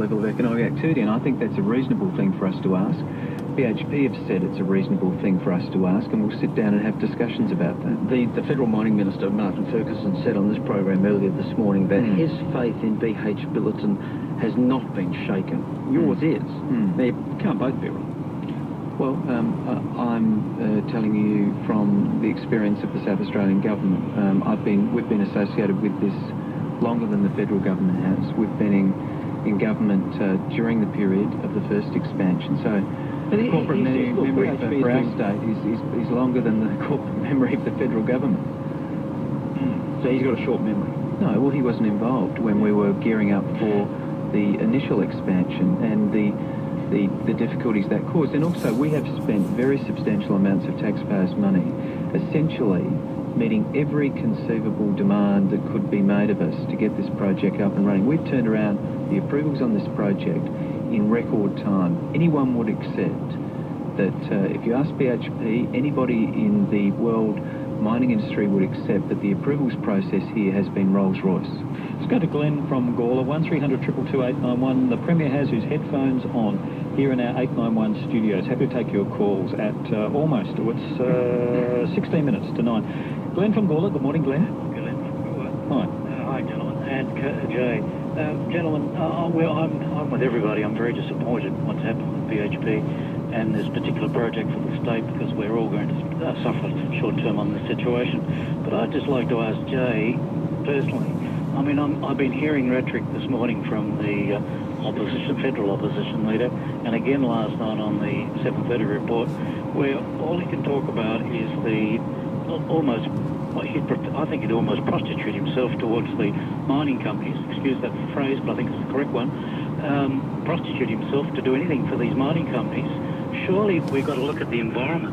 level of economic activity, and I think that's a reasonable thing for us to ask. BHP have said it's a reasonable thing for us to ask, and we'll sit down and have discussions about that. The Federal Mining Minister, Martin Ferguson, said on this program earlier this morning that his faith in BH Billiton has not been shaken. Yours is. They can't both be wrong. Well, I'm telling you from the experience of the South Australian government. We've been associated with this longer than the federal government has. We've been in government during the period of the first expansion. So the corporate memory for our state is longer than the corporate memory of the federal government. So he's got a short memory. No, well, he wasn't involved when we were gearing up for the initial expansion and the difficulties that caused. And also, we have spent very substantial amounts of taxpayers' money essentially meeting every conceivable demand that could be made of us to get this project up and running. We've turned around the approvals on this project in record time. Anyone would accept that if you ask BHP, anybody in the world mining industry would accept that the approvals process here has been Rolls-Royce. Let's go to Glenn from Gawler, 1300 222 891. The Premier has his headphones on here in our 891 studios. Happy to take your calls at almost, 16 minutes to 9. Glenn from Gawler, good morning, Glenn. Glenn from Gawler. Hi. Hi, gentlemen. And Jay. Gentlemen, well, I'm with everybody. I'm very disappointed what's happened with BHP and this particular project for the state, because we're all going to suffer short-term on this situation. But I'd just like to ask Jay, personally, I mean, I've been hearing rhetoric this morning from the federal opposition leader, and again last night on the 7:30 report, where all he can talk about is the almost, I think he'd almost prostitute himself towards the mining companies, excuse that phrase, but I think it's the correct one, prostitute himself to do anything for these mining companies. Surely we've got to look at the environment.